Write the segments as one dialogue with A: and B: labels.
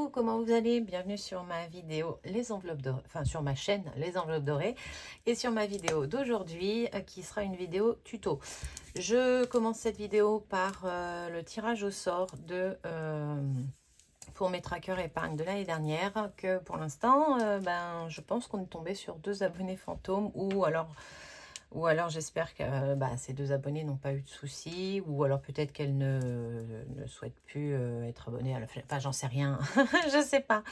A: coucou, comment vous allez? Bienvenue sur ma vidéo Les enveloppes dorées, enfin sur ma chaîne Les enveloppes dorées et sur ma vidéo d'aujourd'hui qui sera une vidéo tuto. Je commence cette vidéo par le tirage au sort de pour mes trackers épargne de l'année dernière que pour l'instant je pense qu'on est tombé sur 2 abonnés fantômes ou alors j'espère que ces 2 abonnés n'ont pas eu de soucis, ou alors peut-être qu'elles ne souhaitent plus être abonnées à la chaîne. Enfin, j'en sais rien, je sais pas.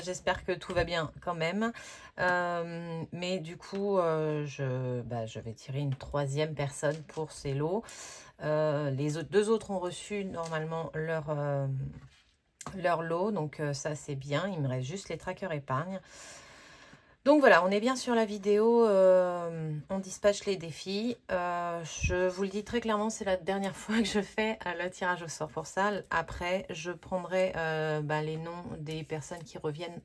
A: J'espère que tout va bien quand même. Mais du coup, je vais tirer une 3e personne pour ces lots. Les 2 autres ont reçu normalement leur lot, donc ça c'est bien. Il me reste juste les trackers épargne. Donc voilà, on est bien sur la vidéo, on dispatche les défis. Je vous le dis très clairement, c'est la dernière fois que je fais le tirage au sort pour ça. Après, je prendrai les noms des personnes qui reviennent,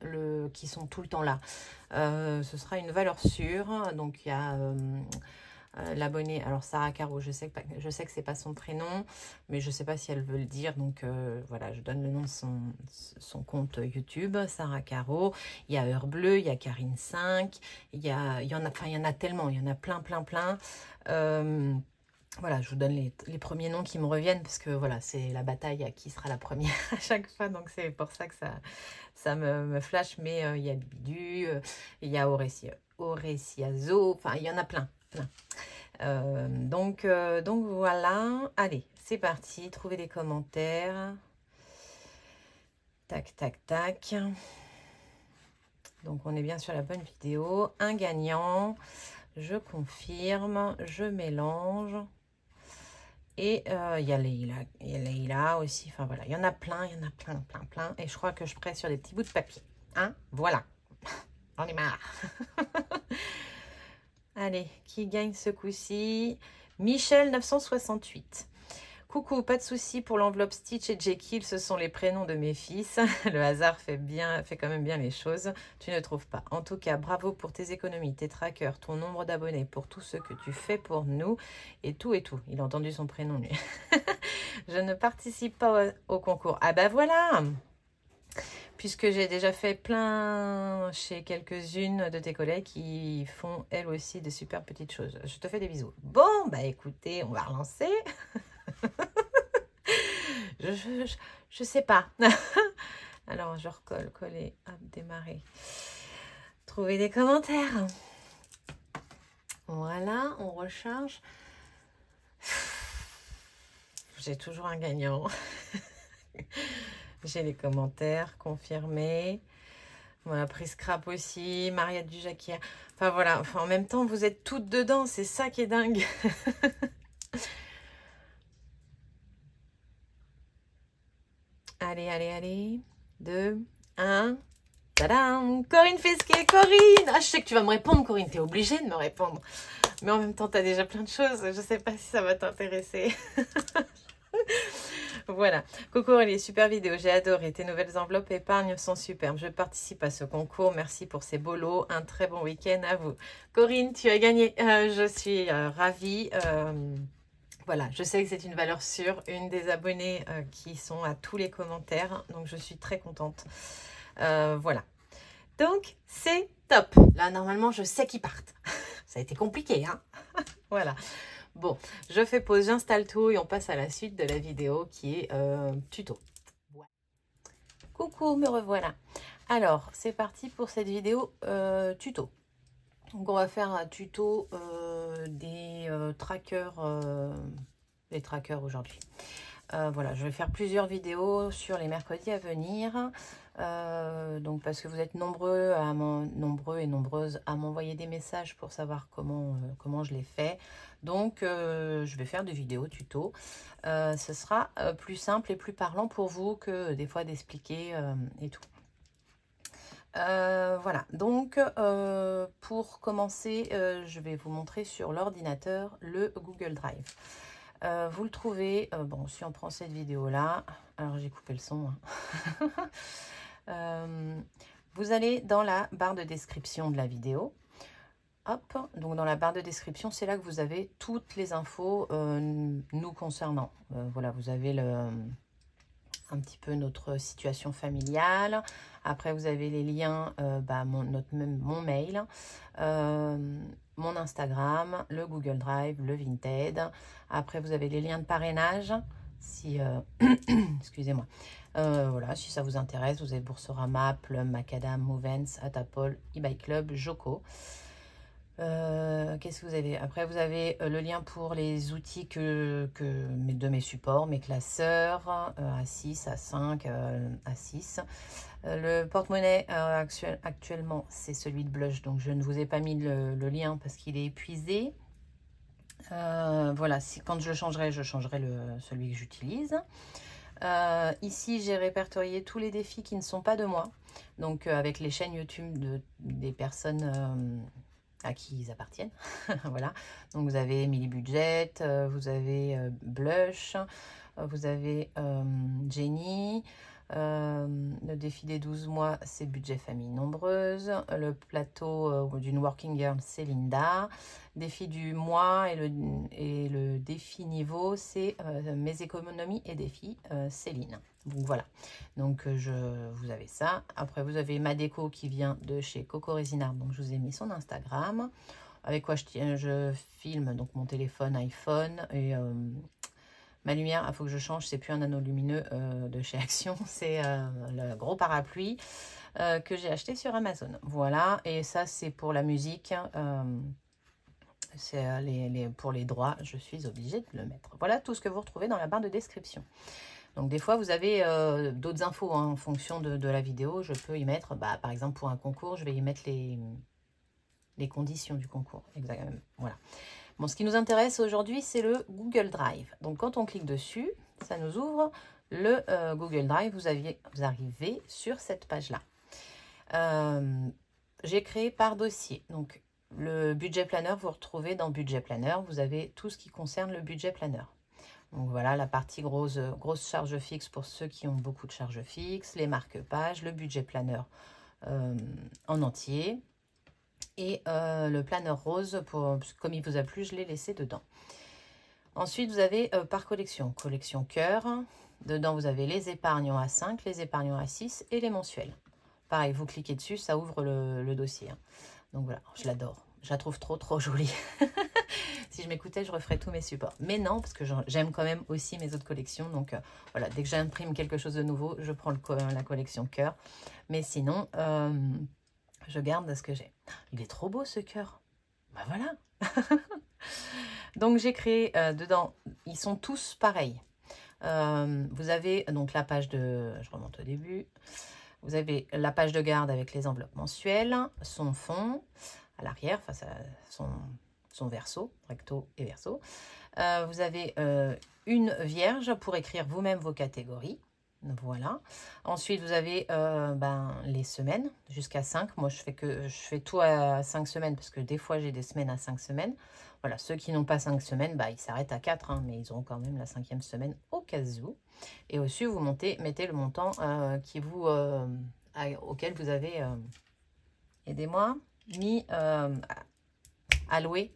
A: qui sont tout le temps là. Ce sera une valeur sûre. Donc il y a l'abonné, alors Sarah Caro, je sais que c'est pas son prénom, mais je sais pas si elle veut le dire, donc voilà, je donne le nom de son compte YouTube, Sarah Caro. Il y a Heure Bleue, il y a Karine 5, il y en a tellement, il y en a plein. Voilà, je vous donne les premiers noms qui me reviennent, parce que voilà, c'est la bataille à qui sera la première à chaque fois, donc c'est pour ça que ça me flash. Mais il y a Bibidu, il y a Aureciazo, enfin il y en a plein. Donc voilà, allez, c'est parti, trouvez des commentaires. Tac, tac, tac. Donc on est bien sur la bonne vidéo. Un gagnant, je confirme, je mélange. Et il y a Leïla aussi, enfin voilà, il y en a plein, plein. Et je crois que je presse sur des petits bouts de papier. Hein, voilà, j'en ai marre. Allez, qui gagne ce coup-ci? Michel 968. Coucou, pas de souci pour l'enveloppe Stitch et Jekyll, ce sont les prénoms de mes fils. Le hasard fait quand même bien les choses, tu ne trouves pas? En tout cas, bravo pour tes économies, tes trackers, ton nombre d'abonnés, pour tout ce que tu fais pour nous et tout et tout. Il a entendu son prénom, lui. Je ne participe pas au concours. Ah bah voilà! Puisque j'ai déjà fait plein chez quelques-unes de tes collègues qui font elles aussi de super petites choses. Je te fais des bisous. Bon, bah écoutez, on va relancer. je sais pas. Alors, je recolle, coller, hop, démarrer. Trouver des commentaires. Voilà, on recharge. J'ai toujours un gagnant. J'ai les commentaires confirmés. Voilà, pris scrap aussi, Mariette du Jacquier. Enfin voilà, en même temps, vous êtes toutes dedans, c'est ça qui est dingue. Allez. 2, 1. Tadam! Corinne Fesquet, Corinne! Ah, je sais que tu vas me répondre, Corinne, t'es obligée de me répondre. Mais en même temps, t'as déjà plein de choses, je sais pas si ça va t'intéresser. Voilà. Coucou Aurélie, super vidéo, j'ai adoré. Tes nouvelles enveloppes épargne sont superbes. Je participe à ce concours. Merci pour ces beaux lots. Un très bon week-end à vous. Corinne, tu as gagné. Je suis ravie. Voilà, je sais que c'est une valeur sûre. Une des abonnées qui sont à tous les commentaires. Donc, je suis très contente. Voilà. Donc, c'est top. Là, normalement, je sais qu'ils partent. Ça a été compliqué, hein. Voilà. Bon, je fais pause, j'installe tout et on passe à la suite de la vidéo qui est tuto. Ouais. Coucou, me revoilà. Alors, c'est parti pour cette vidéo tuto. Donc, on va faire un tuto des trackers aujourd'hui. Voilà, je vais faire plusieurs vidéos sur les mercredis à venir. Donc parce que vous êtes nombreux et nombreuses à m'envoyer des messages pour savoir comment je les fais. Donc je vais faire des vidéos tuto. Ce sera plus simple et plus parlant pour vous que des fois d'expliquer et tout. Voilà, donc pour commencer, je vais vous montrer sur l'ordinateur le Google Drive. Vous le trouvez, bon, si on prend cette vidéo-là, alors j'ai coupé le son, hein. Vous allez dans la barre de description de la vidéo. Hop, donc dans la barre de description, c'est là que vous avez toutes les infos nous concernant. Voilà, vous avez un petit peu notre situation familiale. Après, vous avez les liens, mon mail, mon Instagram, le Google Drive, le Vinted. Après, vous avez les liens de parrainage. Si, excusez-moi. Voilà, si ça vous intéresse, vous avez Boursorama, Plum, Macadam, Movens, Atapol, eBay Club, Joco. Qu'est-ce que vous avez? Après, vous avez le lien pour les outils de mes supports, mes classeurs, A6, A5, A6. Le porte-monnaie actuellement, c'est celui de Blush, donc je ne vous ai pas mis le lien parce qu'il est épuisé. Voilà, quand je changerai celui que j'utilise. Ici, j'ai répertorié tous les défis qui ne sont pas de moi, donc avec les chaînes YouTube des personnes à qui ils appartiennent. Voilà, donc vous avez Emily Budget, vous avez Blush, vous avez Jenny. Le défi des 12 mois, c'est budget famille nombreuse. Le plateau d'une working girl, c'est Linda. Défi du mois et le défi niveau, c'est mes économies et défis, Céline. Donc voilà, donc vous avez ça. Après, vous avez ma déco qui vient de chez Coco Résinard, donc je vous ai mis son Instagram. Avec quoi je filme, donc mon téléphone iPhone et... ma lumière, il faut que je change, c'est plus un anneau lumineux de chez Action, c'est le gros parapluie que j'ai acheté sur Amazon. Voilà, et ça c'est pour la musique, c'est pour les droits, je suis obligée de le mettre. Voilà tout ce que vous retrouvez dans la barre de description. Donc des fois vous avez d'autres infos hein, en fonction de la vidéo, je peux y mettre, par exemple pour un concours, je vais y mettre les conditions du concours, exactement, voilà. Bon, ce qui nous intéresse aujourd'hui, c'est le Google Drive. Donc, quand on clique dessus, ça nous ouvre le Google Drive. Vous arrivez sur cette page-là. J'ai créé par dossier. Donc, le budget planner, vous retrouvez dans budget planner. Vous avez tout ce qui concerne le budget planner. Donc, voilà la partie grosse charge fixe pour ceux qui ont beaucoup de charges fixes, les marque-pages, le budget planner en entier. Et le planeur rose, comme il vous a plu, je l'ai laissé dedans. Ensuite, vous avez par collection cœur. Dedans, vous avez les épargnants à 5, les épargnants à 6 et les mensuels. Pareil, vous cliquez dessus, ça ouvre le dossier. Hein. Donc voilà, je l'adore. Je la trouve trop jolie. Si je m'écoutais, je referais tous mes supports. Mais non, parce que j'aime quand même aussi mes autres collections. Donc voilà, dès que j'imprime quelque chose de nouveau, je prends la collection cœur. Mais sinon... je garde ce que j'ai. Il est trop beau ce cœur. Ben voilà. Donc j'ai créé dedans, ils sont tous pareils. Vous avez donc la page de, je remonte au début. Vous avez la page de garde avec les enveloppes mensuelles, son fond à l'arrière, face à son verso, recto et verso. Vous avez une vierge pour écrire vous-même vos catégories. Voilà. Ensuite, vous avez les semaines jusqu'à 5. Moi, je fais tout à 5 semaines parce que des fois, j'ai des semaines à 5 semaines. Voilà, ceux qui n'ont pas 5 semaines, ils s'arrêtent à 4, hein, mais ils auront quand même la 5e semaine au cas où. Et au-dessus, vous mettez le montant auquel vous avez, aidez-moi, mis alloué,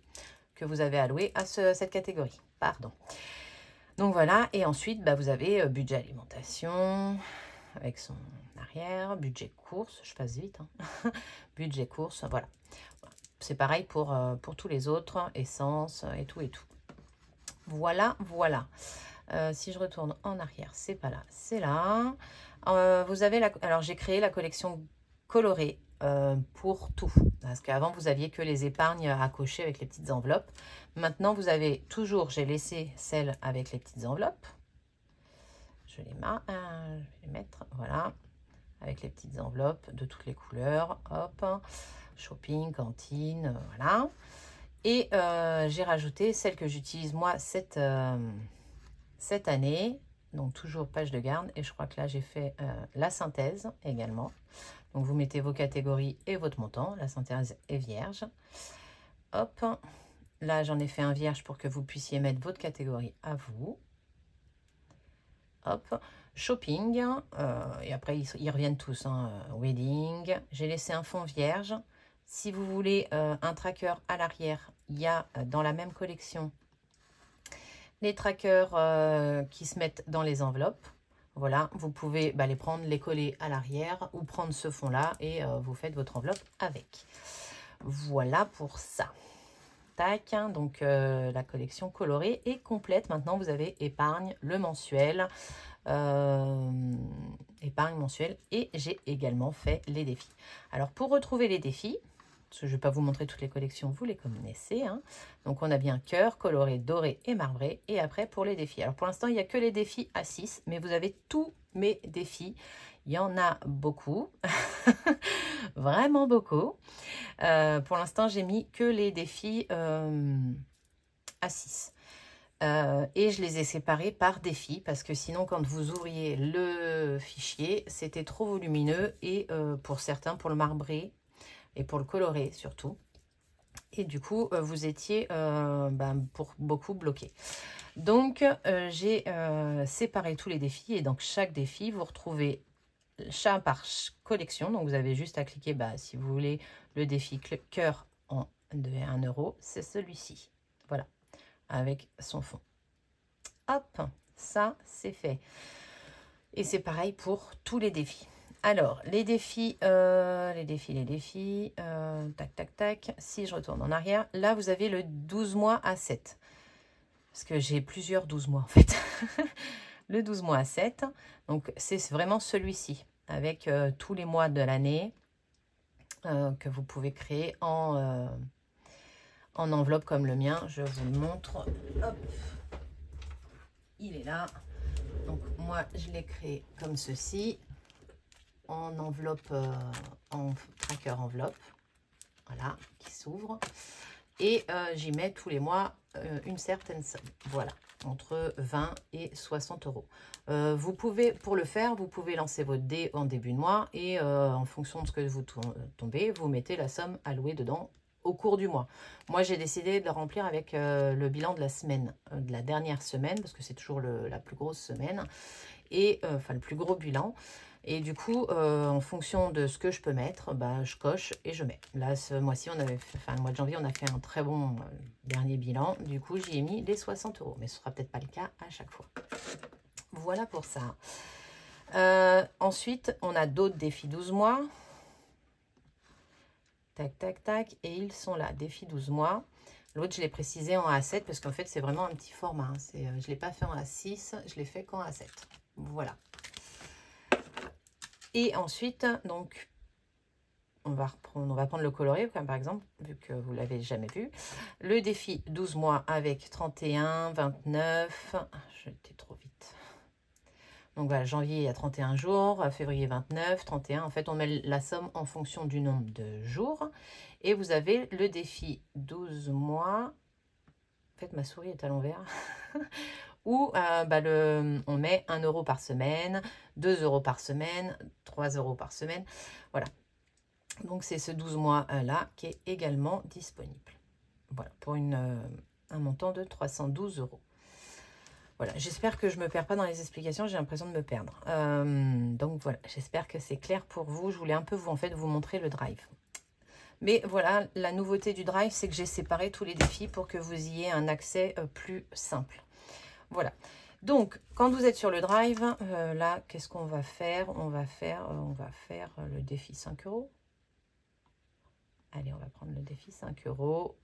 A: que vous avez alloué à cette catégorie. Pardon. Donc voilà, et ensuite, vous avez budget alimentation avec son arrière, budget course, je passe vite, hein. Budget course, voilà. C'est pareil pour tous les autres, essence et tout et tout. Voilà. Si je retourne en arrière, c'est pas là, c'est là. Vous avez alors j'ai créé la collection colorée pour tout. Parce qu'avant, vous aviez que les épargnes à cocher avec les petites enveloppes. Maintenant, vous avez toujours, j'ai laissé celle avec les petites enveloppes. Je vais les mettre, voilà, avec les petites enveloppes de toutes les couleurs. Hop, shopping, cantine, voilà. Et j'ai rajouté celle que j'utilise moi cette année. Donc, toujours page de garde. Et je crois que là, j'ai fait la synthèse également. Donc, vous mettez vos catégories et votre montant. La synthèse est vierge. Hop. Là, j'en ai fait un vierge pour que vous puissiez mettre votre catégorie à vous. Hop. Shopping. Et après, ils reviennent tous. Hein. Wedding. J'ai laissé un fond vierge. Si vous voulez un tracker à l'arrière, il y a dans la même collection les trackers qui se mettent dans les enveloppes. Voilà, vous pouvez les prendre, les coller à l'arrière ou prendre ce fond-là et vous faites votre enveloppe avec. Voilà pour ça. Tac, hein, donc la collection colorée est complète. Maintenant, vous avez épargne, le mensuel, épargne mensuelle et j'ai également fait les défis. Alors, pour retrouver les défis, parce que je ne vais pas vous montrer toutes les collections, vous les connaissez. Hein. Donc, on a bien cœur, coloré, doré et marbré. Et après, pour les défis. Alors, pour l'instant, il n'y a que les défis à 6, mais vous avez tous mes défis. Il y en a beaucoup, vraiment beaucoup. Pour l'instant, j'ai mis que les défis à 6. Et je les ai séparés par défi parce que sinon, quand vous ouvriez le fichier, c'était trop volumineux et pour certains, pour le marbré, et pour le colorer surtout. Et du coup, vous étiez pour beaucoup bloqué. Donc, j'ai séparé tous les défis. Et donc, chaque défi, vous retrouvez par collection. Donc, vous avez juste à cliquer, si vous voulez, le défi cœur de 1 €. C'est celui-ci. Voilà, avec son fond. Hop, ça, c'est fait. Et c'est pareil pour tous les défis. Alors, les défis, tac, tac, tac. Si je retourne en arrière, là, vous avez le 12 mois à 7. Parce que j'ai plusieurs 12 mois, en fait. Le 12 mois à 7. Donc, c'est vraiment celui-ci, avec tous les mois de l'année que vous pouvez créer en enveloppe comme le mien. Je vous le montre. Hop. Il est là. Donc, moi, je l'ai créé comme ceci. En enveloppe, en tracker enveloppe, voilà, qui s'ouvre. Et j'y mets tous les mois une certaine somme, voilà, entre 20 et 60 €. Vous pouvez, pour le faire, vous pouvez lancer votre dé en début de mois et en fonction de ce que vous tombez, vous mettez la somme allouée dedans au cours du mois. Moi, j'ai décidé de le remplir avec le bilan de la semaine, de la dernière semaine, parce que c'est toujours la plus grosse semaine, et enfin le plus gros bilan. Et du coup, en fonction de ce que je peux mettre, je coche et je mets. Là, ce mois-ci, on avait fait, enfin, le mois de janvier, on a fait un très bon dernier bilan. Du coup, j'y ai mis les 60 €. Mais ce ne sera peut-être pas le cas à chaque fois. Voilà pour ça. Ensuite, on a d'autres défis 12 mois. Tac, tac, tac. Et ils sont là, défi 12 mois. L'autre, je l'ai précisé en A7 parce qu'en fait, c'est vraiment un petit format. Hein. Je ne l'ai pas fait en A6, je l'ai fait qu'en A7. Voilà. Et ensuite, donc, on va prendre le coloré, comme par exemple, vu que vous ne l'avez jamais vu. Le défi 12 mois avec 31, 29. J'étais trop vite. Donc voilà, janvier, il y a 31 jours, février 29, 31. En fait, on met la somme en fonction du nombre de jours. Et vous avez le défi 12 mois. En fait, ma souris est à l'envers. Où on met 1 € par semaine, 2 € par semaine, 3 € par semaine. Voilà. Donc, c'est ce 12 mois-là qui est également disponible. Voilà, pour un montant de 312 €. Voilà, j'espère que je ne me perds pas dans les explications, j'ai l'impression de me perdre. Donc, voilà, j'espère que c'est clair pour vous. Je voulais un peu vous montrer le drive. Mais voilà, la nouveauté du drive, c'est que j'ai séparé tous les défis pour que vous ayez un accès plus simple. Voilà. Donc, quand vous êtes sur le drive, là, qu'est-ce qu'on va faire? On va faire le défi 5 €. Allez, on va prendre le défi 5 €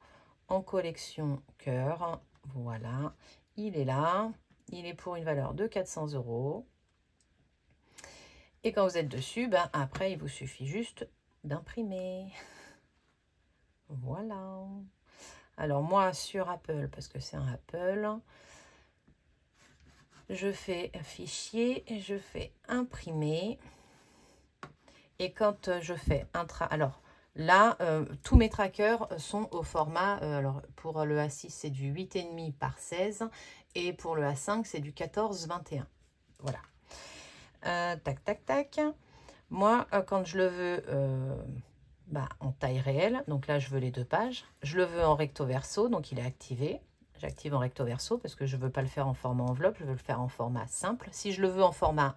A: en collection cœur. Voilà, il est là. Il est pour une valeur de 400 €. Et quand vous êtes dessus, après, il vous suffit juste d'imprimer. Voilà. Alors, moi, sur Apple, parce que c'est un Apple, je fais fichier et je fais imprimer. Et quand je fais alors là, tous mes trackers sont au format, alors pour le A6, c'est du 8,5 par 16 et pour le A5, c'est du 14-21. Voilà. Tac, tac, tac. Moi, quand je le veux en taille réelle, donc là, je veux les 2 pages. Je le veux en recto verso, donc il est activé. J'active en recto verso parce que je ne veux pas le faire en format enveloppe, je veux le faire en format simple. Si je le veux en format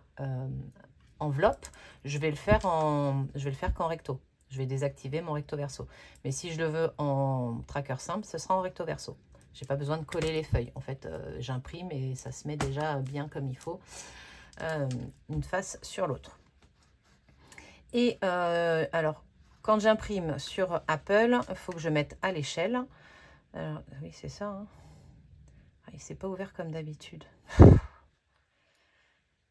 A: enveloppe, je vais le faire qu'en recto. Je vais désactiver mon recto verso. Mais si je le veux en tracker simple, ce sera en recto verso. Je n'ai pas besoin de coller les feuilles. En fait, j'imprime et ça se met déjà bien comme il faut. une face sur l'autre. Et alors, quand j'imprime sur Apple, il faut que je mette à l'échelle. Alors, oui, c'est ça. Hein. Ah, il s'est pas ouvert comme d'habitude.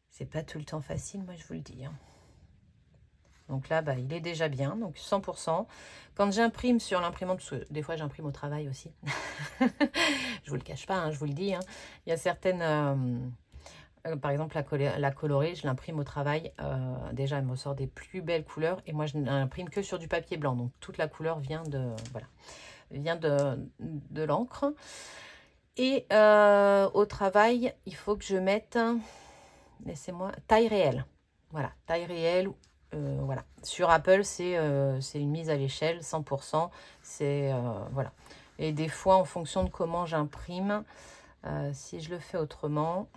A: C'est pas tout le temps facile, moi je vous le dis. Hein. Donc là, bah, il est déjà bien, donc 100%. Quand j'imprime sur l'imprimante, parce que des fois j'imprime au travail aussi, je vous le cache pas, hein, je vous le dis. Hein. Il y a certaines... par exemple, la colorée, je l'imprime au travail. Déjà, elle me sort des plus belles couleurs. Et moi, je n'imprime que sur du papier blanc. Donc, toute la couleur vient de, voilà, vient de l'encre. Et au travail, il faut que je mette, laissez-moi, taille réelle. Voilà, taille réelle. Voilà. Sur Apple, c'est une mise à l'échelle, 100%. C'est, voilà. Et des fois, en fonction de comment j'imprime, si je le fais autrement...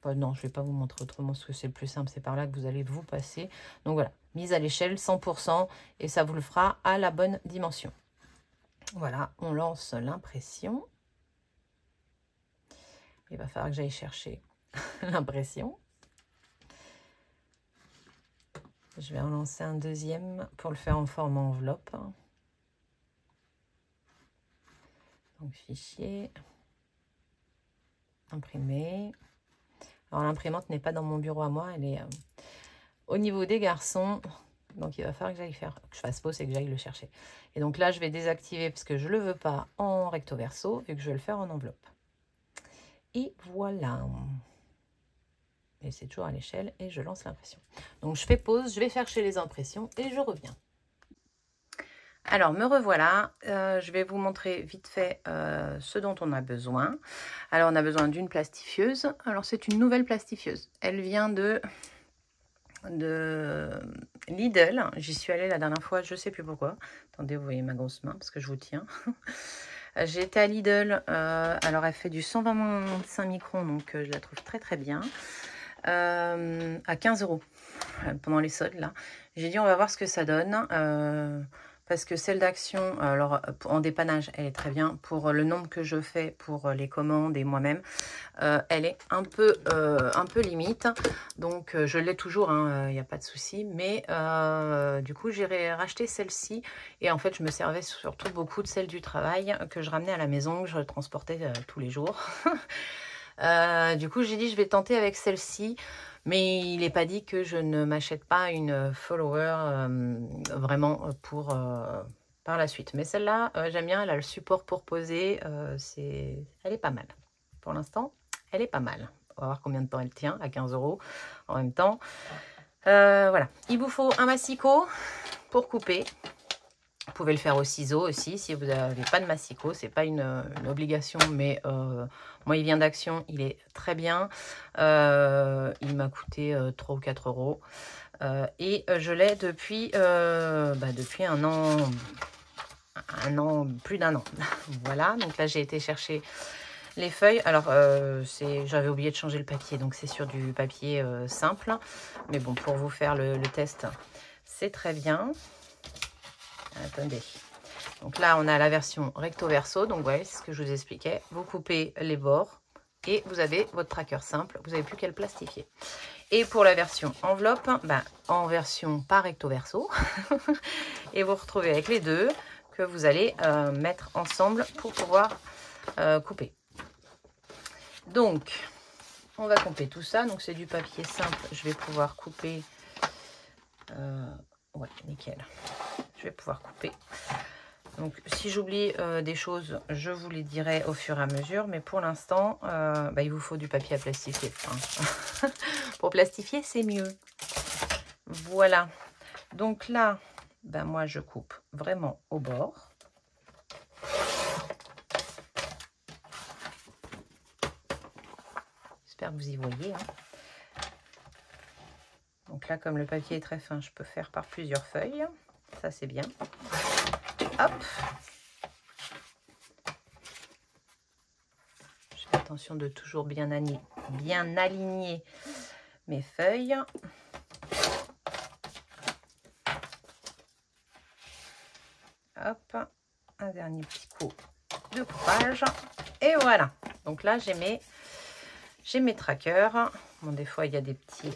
A: non, je ne vais pas vous montrer autrement parce que c'est le plus simple. C'est par là que vous allez vous passer. Donc voilà, mise à l'échelle 100% et ça vous le fera à la bonne dimension. Voilà, on lance l'impression. Il va falloir que j'aille chercher l'impression. Je vais en lancer un deuxième pour le faire en format enveloppe. Donc fichier, imprimer. Alors l'imprimante n'est pas dans mon bureau à moi, elle est au niveau des garçons. Donc il va falloir que je fasse pause et que j'aille le chercher. Et donc là je vais désactiver parce que je ne le veux pas en recto verso vu que je vais le faire en enveloppe. Et voilà. Et c'est toujours à l'échelle et je lance l'impression. Donc je fais pause, je vais chercher les impressions et je reviens. Alors, me revoilà. Je vais vous montrer vite fait ce dont on a besoin. Alors, on a besoin d'une plastifieuse. Alors, c'est une nouvelle plastifieuse. Elle vient de Lidl. J'y suis allée la dernière fois, je ne sais plus pourquoi. Attendez, vous voyez ma grosse main parce que je vous tiens. J'ai été à Lidl. Alors, elle fait du 125 microns, donc je la trouve très très bien. À 15 € pendant les soldes, là. J'ai dit, on va voir ce que ça donne. Parce que celle d'Action, alors en dépannage, elle est très bien. Pour le nombre que je fais pour les commandes et moi-même, elle est un peu limite. Donc je l'ai toujours, il n'y a pas de souci. Mais du coup, j'ai racheté celle-ci. Et en fait, je me servais surtout beaucoup de celle du travail que je ramenais à la maison, que je transportais tous les jours. Du coup, j'ai dit, je vais tenter avec celle-ci. Mais il n'est pas dit que je ne m'achète pas une follower vraiment pour par la suite. Mais celle-là, j'aime bien, elle a le support pour poser. Elle est pas mal. Pour l'instant, elle est pas mal. On va voir combien de temps elle tient à 15 € en même temps. Voilà. Il vous faut un massicot pour couper. Vous pouvez le faire au ciseau aussi si vous n'avez pas de massicot. C'est pas une obligation, mais moi, il vient d'Action. Il est très bien. Il m'a coûté 3 ou 4 €. Et je l'ai depuis un an, plus d'un an. Voilà, donc là, j'ai été chercher les feuilles. Alors, j'avais oublié de changer le papier, donc c'est sur du papier simple. Mais bon, pour vous faire le test, c'est très bien. Attendez. Donc là, on a la version recto verso. Donc, ouais, c'est ce que je vous expliquais. Vous coupez les bords et vous avez votre tracker simple. Vous n'avez plus qu'à le plastifier. Et pour la version enveloppe, en version pas recto verso. Et vous retrouvez avec les deux que vous allez mettre ensemble pour pouvoir couper. Donc, on va couper tout ça. Donc, c'est du papier simple. Je vais pouvoir couper. Ouais, nickel. Je vais pouvoir couper. Donc, si j'oublie des choses, je vous les dirai au fur et à mesure. Mais pour l'instant, il vous faut du papier à plastifier. Hein. Pour plastifier, c'est mieux. Voilà. Donc là, moi, je coupe vraiment au bord. J'espère que vous y voyez. Hein. Donc là, comme le papier est très fin, je peux faire par plusieurs feuilles. Ça, c'est bien. Hop. Je fais attention de toujours bien aligner mes feuilles. Hop. Un dernier petit coup de coupage. Et voilà. Donc là, j'ai mes trackers. Bon, des fois, il y a des petits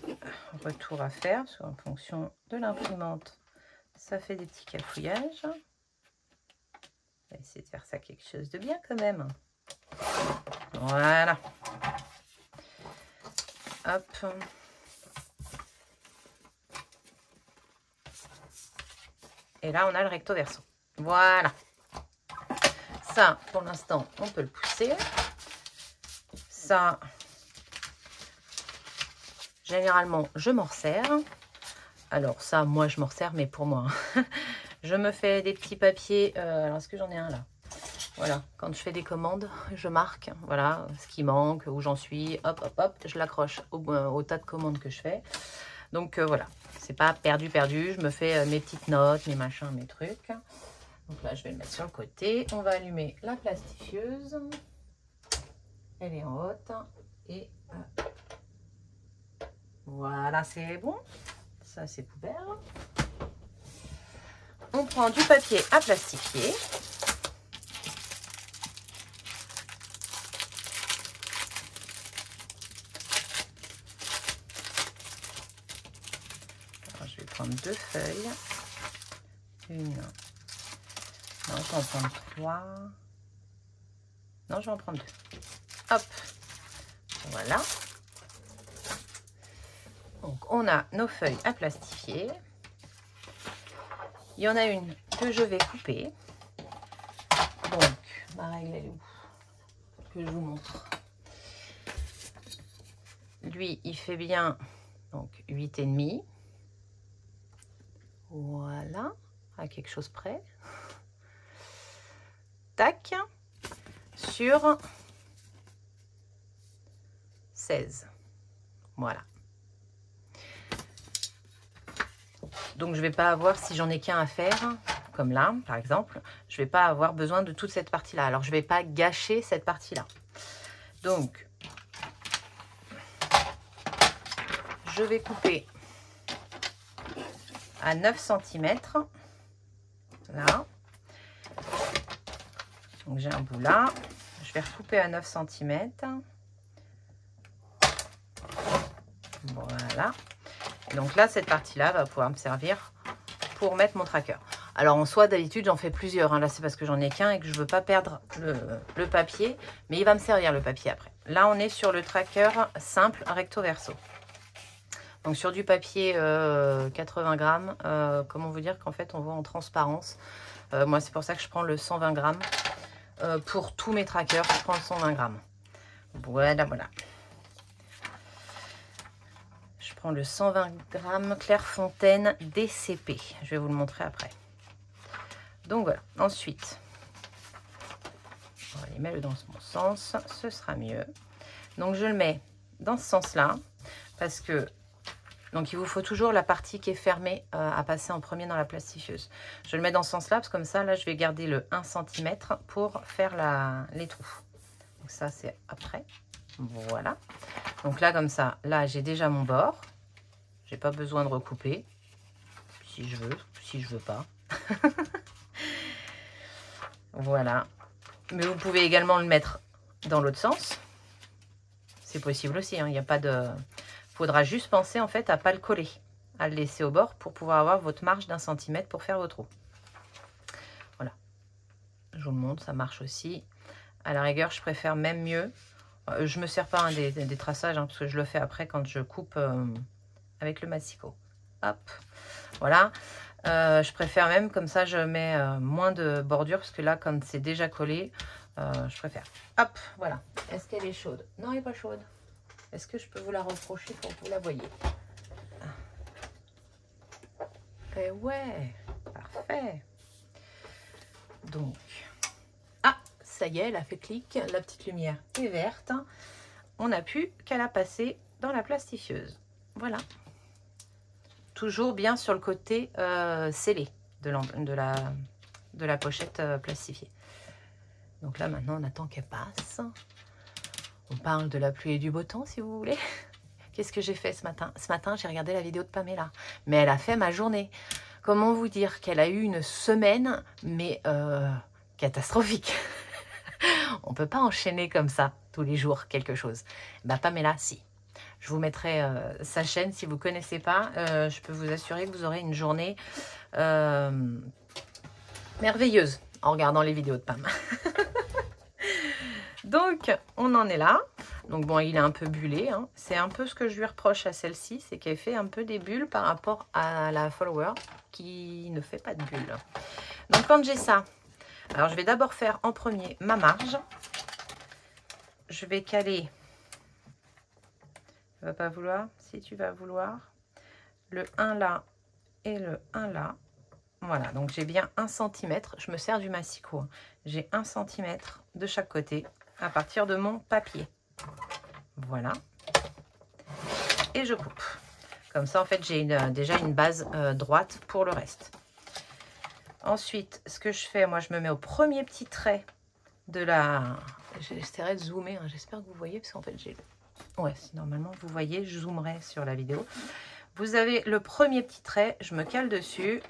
A: retours à faire en fonction de l'imprimante. Ça fait des petits cafouillages. On va essayer de faire ça quelque chose de bien quand même. Voilà. Hop. Et là, on a le recto verso. Voilà. Ça, pour l'instant, on peut le pousser. Ça, généralement, je m'en resserre. Alors ça, moi, je m'en resserre, mais pour moi. Je me fais des petits papiers. Alors, est-ce que j'en ai un là? Voilà, quand je fais des commandes, je marque, voilà, ce qui manque, où j'en suis, hop, hop, hop, je l'accroche au tas de commandes que je fais. Donc voilà, c'est pas perdu, je me fais mes petites notes, mes machins, mes trucs. Donc là, je vais le mettre sur le côté. On va allumer la plastifieuse. Elle est en haute. Et voilà, c'est bon. Ça, c'est poubelle. On prend du papier à plastifier. Alors, je vais prendre 2 feuilles. Une. Non, je vais en prendre 3. Non, je vais en prendre 2. Hop. Voilà. Donc, on a nos feuilles à plastifier. Il y en a une que je vais couper. Donc, ma règle, elle est où? Que je vous montre. Lui, il fait bien donc 8,5. Voilà. À quelque chose près. Tac. Sur 16. Voilà. Donc, je ne vais pas avoir, si j'en ai qu'un à faire, comme là, par exemple, je ne vais pas avoir besoin de toute cette partie-là. Alors, je ne vais pas gâcher cette partie-là. Donc, je vais couper à 9 cm. Là. Donc, j'ai un bout là. Je vais recouper à 9 cm. Voilà. Donc là, cette partie-là va pouvoir me servir pour mettre mon tracker. Alors, en soi, d'habitude, j'en fais plusieurs. Hein. Là, c'est parce que j'en ai qu'un et que je ne veux pas perdre le papier. Mais il va me servir, le papier, après. Là, on est sur le tracker simple recto verso. Donc, sur du papier 80 grammes, comment vous dire qu'en fait, on voit en transparence. Moi, c'est pour ça que je prends le 120 grammes. Pour tous mes trackers, je prends le 120 grammes. Voilà, voilà. Je prends le 120 grammes Clairefontaine DCP. Je vais vous le montrer après. Donc voilà. Ensuite, on va les mettre dans ce bon sens. Ce sera mieux. Donc je le mets dans ce sens-là. Parce que, donc il vous faut toujours la partie qui est fermée à passer en premier dans la plastifieuse. Je le mets dans ce sens-là. Parce que comme ça, là, je vais garder le 1 cm pour faire les trous. Donc ça, c'est après. Voilà. Donc là, comme ça, là, j'ai déjà mon bord. J'ai pas besoin de recouper. Si je veux pas. Voilà. Mais vous pouvez également le mettre dans l'autre sens. C'est possible aussi. Hein. Il n'y a pas de... Faudra juste penser, en fait, à pas le coller. À le laisser au bord pour pouvoir avoir votre marge d'1 centimètre pour faire vos trous. Voilà. Je vous le montre, ça marche aussi. À la rigueur, je préfère même mieux... Je me sers pas hein, des traçages hein, parce que je le fais après quand je coupe avec le massicot. Hop, voilà. Je préfère même comme ça, je mets moins de bordure parce que là, quand c'est déjà collé, je préfère. Hop, voilà. Est-ce qu'elle est chaude? Non, elle n'est pas chaude. Est-ce que je peux vous la reprocher pour que vous la voyez? Eh ouais, parfait. Donc... Ça y est, elle a fait clic, la petite lumière est verte. On n'a plus qu'à la passer dans la plastifieuse. Voilà. Toujours bien sur le côté scellé de la pochette plastifiée. Donc là, maintenant, on attend qu'elle passe. On parle de la pluie et du beau temps, si vous voulez. Qu'est-ce que j'ai fait ce matin? Ce matin, j'ai regardé la vidéo de Pamela. Mais elle a fait ma journée. Comment vous dire qu'elle a eu une semaine, mais catastrophique. On ne peut pas enchaîner comme ça tous les jours quelque chose. Bah Pamela, si. Je vous mettrai sa chaîne si vous ne connaissez pas. Je peux vous assurer que vous aurez une journée merveilleuse en regardant les vidéos de Pam. Donc, on en est là. Donc bon, il est un peu bullé. Hein. C'est un peu ce que je lui reproche à celle-ci, c'est qu'elle fait un peu des bulles par rapport à la follower qui ne fait pas de bulles. Donc quand j'ai ça, alors je vais d'abord faire en premier ma marge. Je vais caler, tu vas pas vouloir, si tu vas vouloir, le 1 là et le 1 là. Voilà, donc j'ai bien 1 cm, je me sers du massicot. Hein. J'ai 1 cm de chaque côté à partir de mon papier. Voilà. Et je coupe. Comme ça, en fait, j'ai déjà une base droite pour le reste. Ensuite, ce que je fais, moi, je me mets au premier petit trait de la... J'essaierai de zoomer, hein. J'espère que vous voyez, parce qu'en fait, j'ai... Ouais, si normalement, vous voyez, je zoomerai sur la vidéo. Vous avez le premier petit trait, je me cale dessus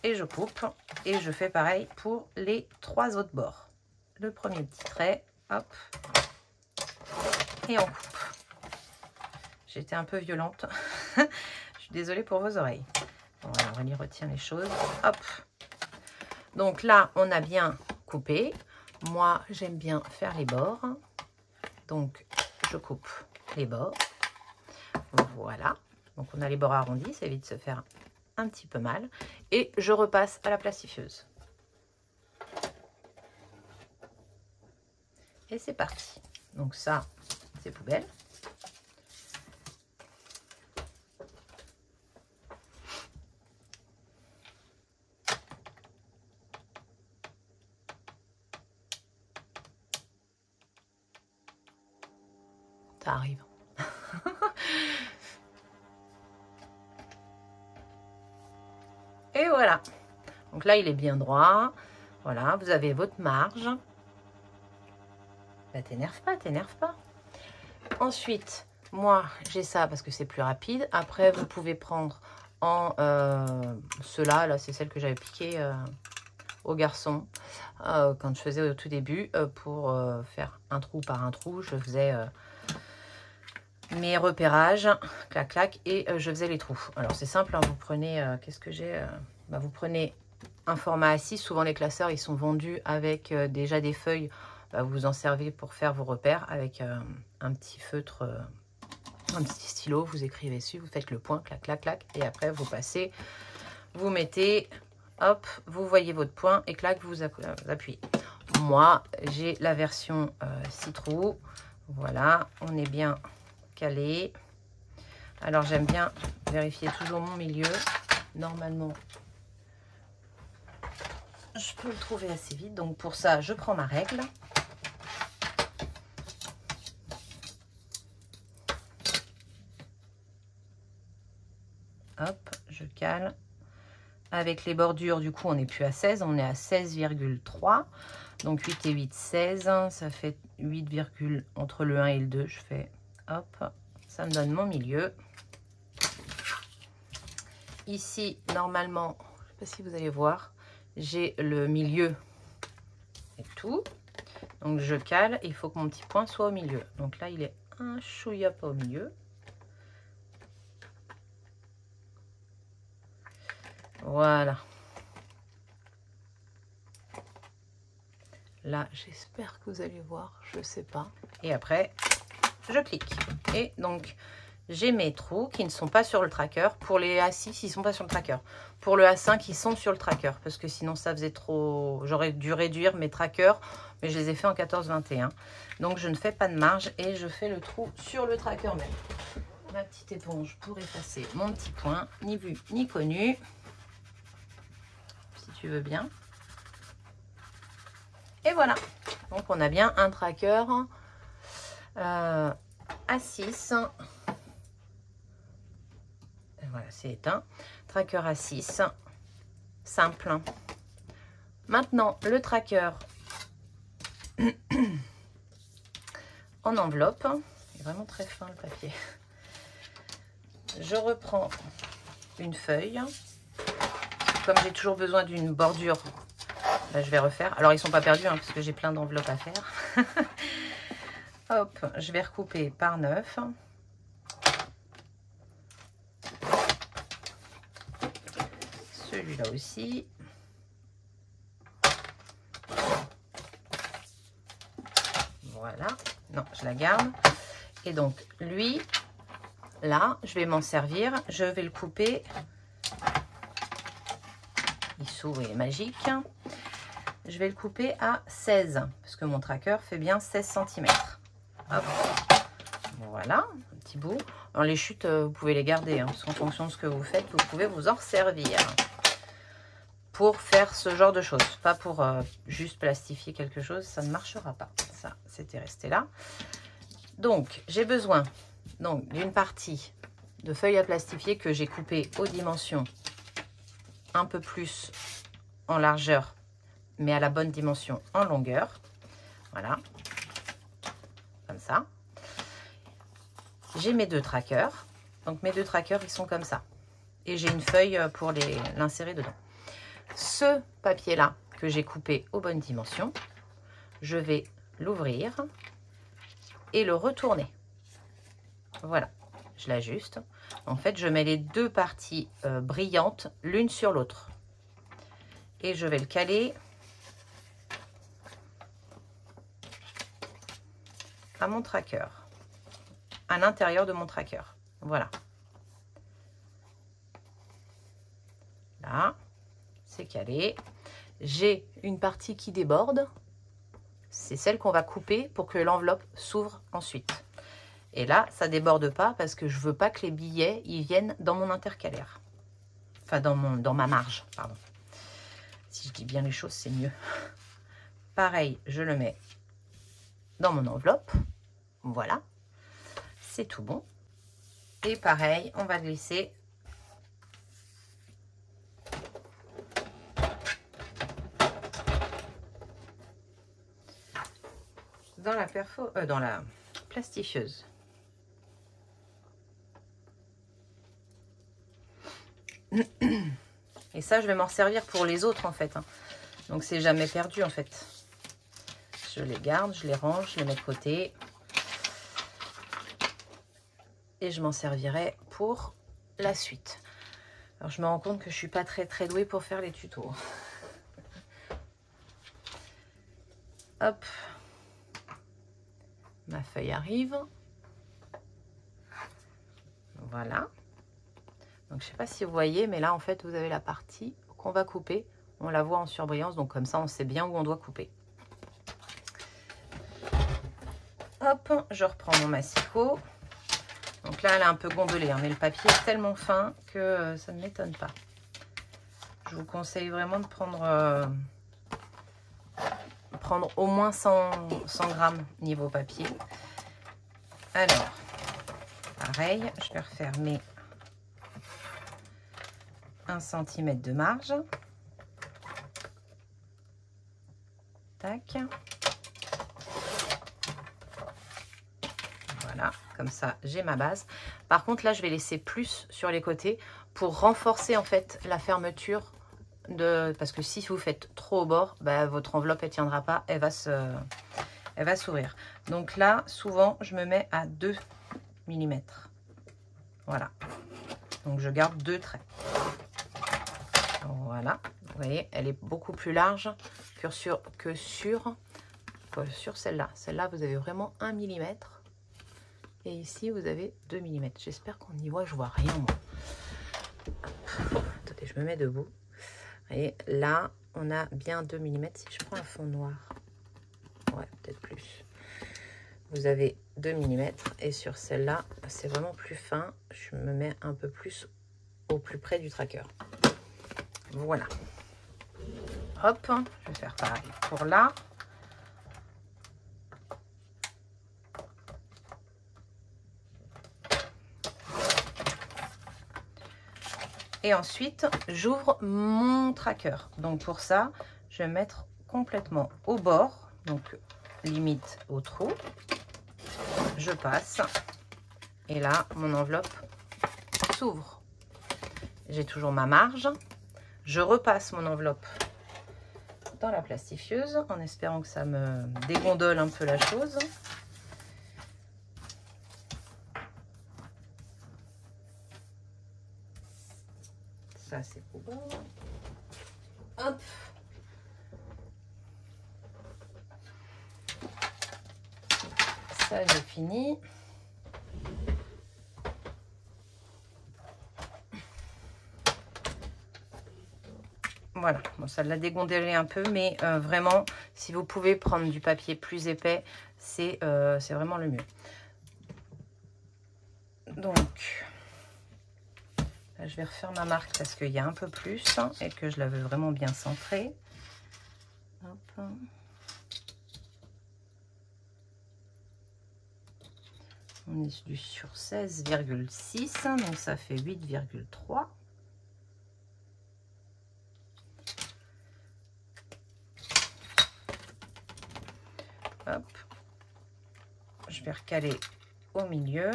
A: et je coupe. Et je fais pareil pour les 3 autres bords. Le premier petit trait, hop, et on coupe. J'étais un peu violente. Je suis désolée pour vos oreilles. Voilà, on y retient les choses. Hop. Donc là, on a bien coupé. Moi, j'aime bien faire les bords. Donc, je coupe les bords. Voilà. Donc, on a les bords arrondis. Ça évite de se faire un petit peu mal. Et je repasse à la plastifieuse. Et c'est parti. Donc ça, c'est poubelle. Ça arrive. Et voilà. Donc là, il est bien droit. Voilà, vous avez votre marge. Bah, t'énerve pas, t'énerve pas. Ensuite, moi, j'ai ça parce que c'est plus rapide. Après, vous pouvez prendre en ceux-là. Là, c'est celle que j'avais piquée au garçon quand je faisais au tout début. Pour faire un trou par un trou, je faisais mes repérages, clac, clac, et je faisais les trous. Alors, c'est simple, hein, vous prenez, qu'est-ce que j'ai bah, vous prenez un format A6. Souvent, les classeurs, ils sont vendus avec déjà des feuilles. Bah, vous en servez pour faire vos repères avec un petit feutre, un petit stylo, vous écrivez dessus, vous faites le point, clac, clac, clac, et après vous passez, vous mettez, hop, vous voyez votre point, et clac, vous appuyez. Moi, j'ai la version 6 trous, voilà, on est bien calé. Alors, j'aime bien vérifier toujours mon milieu, normalement, je peux le trouver assez vite, donc pour ça, je prends ma règle. Hop, je cale. Avec les bordures, du coup, on n'est plus à 16, on est à 16,3. Donc 8 et 8, 16. Ça fait 8, entre le 1 et le 2. Je fais hop, ça me donne mon milieu. Ici, normalement, je ne sais pas si vous allez voir, j'ai le milieu et tout. Donc je cale, il faut que mon petit point soit au milieu. Donc là, il est un chouïa pas au milieu. Voilà. Là, j'espère que vous allez voir, je sais pas. Et après, je clique. Et donc, j'ai mes trous qui ne sont pas sur le tracker. Pour les A6, ils ne sont pas sur le tracker. Pour le A5, ils sont sur le tracker. Parce que sinon, ça faisait trop... J'aurais dû réduire mes trackers, mais je les ai fait en 14-21. Donc, je ne fais pas de marge et je fais le trou sur le tracker même. Ma petite éponge pour effacer mon petit point, ni vu ni connu. Tu veux bien. Et voilà. Donc, on a bien un tracker A6. Voilà, c'est éteint. Tracker A6. Simple. Maintenant, le tracker en enveloppe. C'est vraiment très fin le papier. Je reprends une feuille. Comme j'ai toujours besoin d'une bordure, là, je vais refaire. Alors, ils ne sont pas perdus, hein, parce que j'ai plein d'enveloppes à faire. Hop, je vais recouper par 9. Celui-là aussi. Voilà. Non, je la garde. Et donc, lui, là, je vais m'en servir. Je vais le couper. Il s'ouvre, il est magique. Je vais le couper à 16, parce que mon tracker fait bien 16 cm. Hop. Voilà, un petit bout. Alors, les chutes, vous pouvez les garder, hein, parce qu'en fonction de ce que vous faites, vous pouvez vous en servir. Pour faire ce genre de choses. Pas pour juste plastifier quelque chose, ça ne marchera pas. Ça, c'était resté là. Donc, j'ai besoin d'une partie de feuille à plastifier que j'ai coupée aux dimensions un peu plus en largeur, mais à la bonne dimension en longueur. Voilà. Comme ça. J'ai mes deux trackers. Donc, mes deux trackers, ils sont comme ça. Et j'ai une feuille pour l'insérer dedans. Ce papier-là que j'ai coupé aux bonnes dimensions, je vais l'ouvrir et le retourner. Voilà, je l'ajuste. En fait, je mets les deux parties brillantes l'une sur l'autre. Et je vais le caler à mon tracker, à l'intérieur de mon tracker. Voilà. Là. C'est calé. J'ai une partie qui déborde. C'est celle qu'on va couper pour que l'enveloppe s'ouvre ensuite. Et là, ça déborde pas parce que je veux pas que les billets ils viennent dans mon intercalaire. Enfin, dans ma marge, pardon. Si je dis bien les choses, c'est mieux. Pareil, je le mets dans mon enveloppe. Voilà. C'est tout bon. Et pareil, on va glisser dans la plastifieuse. Et ça, je vais m'en servir pour les autres en fait. Hein. Donc c'est jamais perdu en fait. Je les garde, je les range, je les mets de côté. Et je m'en servirai pour la suite. Alors je me rends compte que je suis pas très douée pour faire les tutos. Hop. Ma feuille arrive. Voilà. Donc, je ne sais pas si vous voyez, mais là, en fait, vous avez la partie qu'on va couper. On la voit en surbrillance, donc comme ça, on sait bien où on doit couper. Hop, je reprends mon massicot. Donc là, elle est un peu gondolée, hein, mais le papier est tellement fin que ça ne m'étonne pas. Je vous conseille vraiment de prendre au moins 100 grammes niveau papier. Alors, pareil, je vais refaire mes 1 cm de marge. Tac. Voilà, comme ça, j'ai ma base. Par contre, là, je vais laisser plus sur les côtés pour renforcer, en fait, la fermeture. Parce que si vous faites trop au bord, bah, votre enveloppe, elle ne tiendra pas. Elle va s'ouvrir. Donc là, souvent, je me mets à 2 mm. Voilà. Donc, je garde 2 traits. Voilà. Vous voyez, elle est beaucoup plus large que sur celle-là. Celle-là, vous avez vraiment 1 mm. Et ici, vous avez 2 mm. J'espère qu'on y voit. Je vois rien, moi. Attendez, je me mets debout. Vous voyez, là, on a bien 2 mm. Si je prends un fond noir, ouais, peut-être plus. Vous avez 2 mm. Et sur celle-là, c'est vraiment plus fin. Je me mets un peu plus au plus près du tracker. Voilà. Hop, je vais faire pareil pour là. Et ensuite, j'ouvre mon tracker. Donc pour ça, je vais mettre complètement au bord, donc limite au trou. Je passe. Et là, mon enveloppe s'ouvre. J'ai toujours ma marge. Je repasse mon enveloppe dans la plastifieuse en espérant que ça me dégondole un peu la chose. Ça, c'est pour bon. Hop. Ça, j'ai fini. Voilà, bon, ça l'a dégondélé un peu, mais vraiment, si vous pouvez prendre du papier plus épais, c'est vraiment le mieux. Donc, là, je vais refaire ma marque parce qu'il y a un peu plus et que je la veux vraiment bien centrée. Hop. On est sur 16,6, donc ça fait 8,3. Hop, je vais recaler au milieu.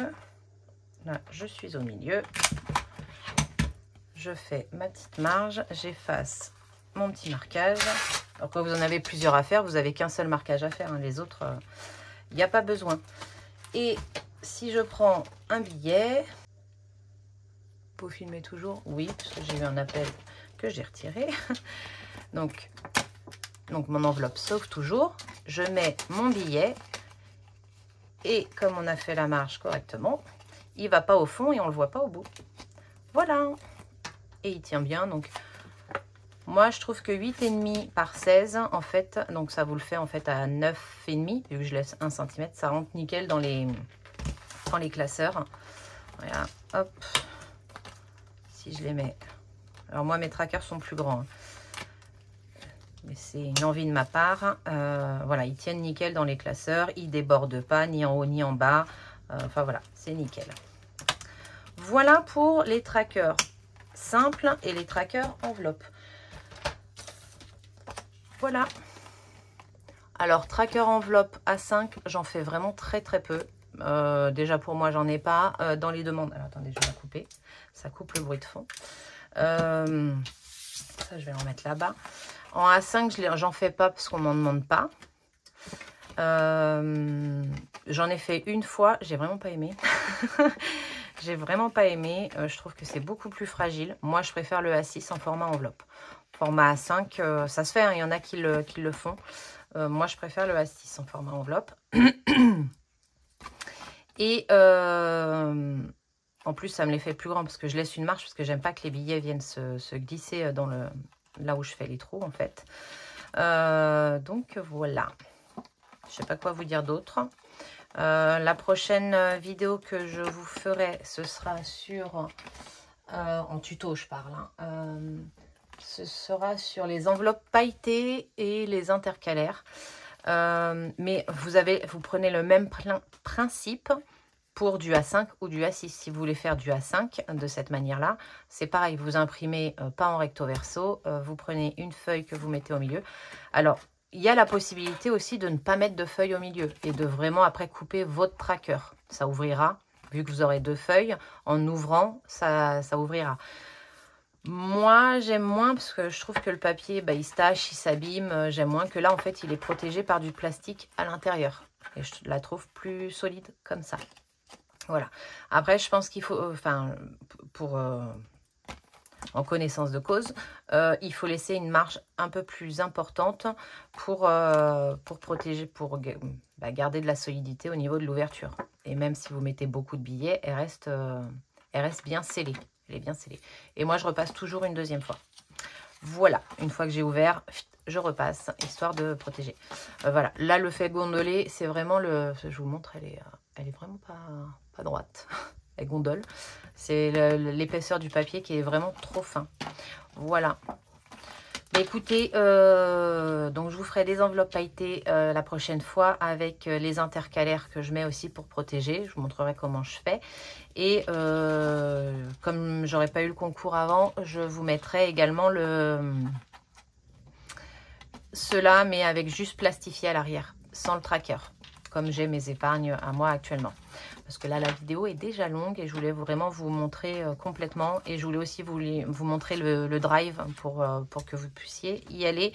A: Là, je suis au milieu. Je fais ma petite marge. J'efface mon petit marquage. Alors, quand vous en avez plusieurs à faire, vous n'avez qu'un seul marquage à faire. Hein. Les autres, il n'y a pas besoin. Et si je prends un billet, vous filmez toujours? Oui, parce que j'ai eu un appel que j'ai retiré. Donc, mon enveloppe sauve toujours. Je mets mon billet et comme on a fait la marge correctement, il ne va pas au fond et on ne le voit pas au bout. Voilà. Et il tient bien. Donc, moi, je trouve que 8,5 par 16, en fait, donc ça vous le fait en fait à 9,5, vu que je laisse 1 cm, ça rentre nickel dans les classeurs. Voilà, hop. Si je les mets. Alors moi, mes trackers sont plus grands. Hein. Mais c'est une envie de ma part. Voilà, ils tiennent nickel dans les classeurs. Ils débordent pas, ni en haut ni en bas. Enfin voilà, c'est nickel. Voilà pour les trackers simples et les trackers enveloppe. Voilà. Alors, tracker enveloppe A5, j'en fais vraiment très très peu. Déjà pour moi, j'en ai pas. Dans les demandes... Alors, attendez, je vais la couper. Ça coupe le bruit de fond. Ça, je vais en mettre là-bas. En A5, j'en fais pas parce qu'on m'en demande pas. J'en ai fait une fois, j'ai vraiment pas aimé. J'ai vraiment pas aimé. Je trouve que c'est beaucoup plus fragile. Moi, je préfère le A6 en format enveloppe. Format A5, ça se fait, hein, il y en a qui le font. Moi, je préfère le A6 en format enveloppe. Et en plus, ça me les fait plus grands parce que je laisse une marge parce que j'aime pas que les billets viennent se glisser dans là où je fais les trous, en fait. Donc, voilà. Je sais pas quoi vous dire d'autre. La prochaine vidéo que je vous ferai, ce sera sur... en tuto, je parle. Hein, ce sera sur les enveloppes pailletées et les intercalaires. Mais vous prenez le même principe pour du A5 ou du A6. Si vous voulez faire du A5 de cette manière-là, c'est pareil. Vous imprimez pas en recto verso. Vous prenez une feuille que vous mettez au milieu. Alors, il y a la possibilité aussi de ne pas mettre de feuilles au milieu et de vraiment après couper votre tracker. Ça ouvrira, vu que vous aurez 2 feuilles. En ouvrant, ça ouvrira. Moi, j'aime moins parce que je trouve que le papier, bah, il se tache, il s'abîme. J'aime moins que là, en fait, il est protégé par du plastique à l'intérieur. Et je la trouve plus solide comme ça. Voilà. Après, je pense qu'il faut... Enfin, en connaissance de cause, il faut laisser une marge un peu plus importante pour protéger, pour garder de la solidité au niveau de l'ouverture. Et même si vous mettez beaucoup de billets, elle reste bien scellée. Elle est bien scellée. Et moi, je repasse toujours une deuxième fois. Voilà, une fois que j'ai ouvert, je repasse, histoire de protéger. Voilà, là, le fait gondoler, c'est vraiment le... Je vous montre, elle est vraiment pas droite. Elle gondole. C'est l'épaisseur du papier qui est vraiment trop fin. Voilà. Écoutez, donc je vous ferai des enveloppes pailletées la prochaine fois avec les intercalaires que je mets aussi pour protéger. Je vous montrerai comment je fais. Et comme j'aurais pas eu le concours avant, je vous mettrai également cela, mais avec juste plastifié à l'arrière, sans le tracker, comme j'ai mes épargnes à moi actuellement. Parce que là, la vidéo est déjà longue et je voulais vraiment vous montrer complètement. Et je voulais aussi vous montrer le drive pour que vous puissiez y aller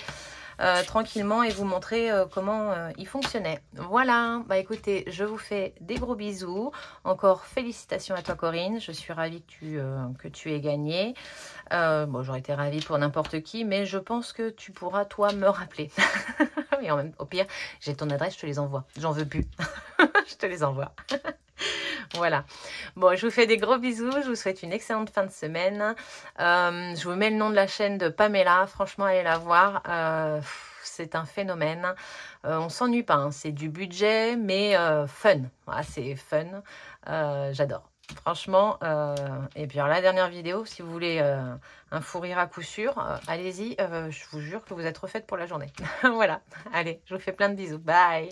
A: tranquillement et vous montrer comment il fonctionnait. Voilà, bah écoutez, je vous fais des gros bisous. Encore félicitations à toi Corinne, je suis ravie que tu aies gagné. Bon, j'aurais été ravie pour n'importe qui, mais je pense que tu pourras toi me rappeler. Et au pire, j'ai ton adresse, je te les envoie. J'en veux plus. Je te les envoie. Voilà. Bon, je vous fais des gros bisous. Je vous souhaite une excellente fin de semaine. Je vous mets le nom de la chaîne de Pamela. Franchement, allez la voir. C'est un phénomène. On s'ennuie pas. Hein. C'est du budget, mais fun. Voilà, c'est fun. J'adore. Franchement. Et puis alors, la dernière vidéo, si vous voulez un fou rire à coup sûr, allez-y. Je vous jure que vous êtes refaite pour la journée. Voilà. Allez, je vous fais plein de bisous. Bye.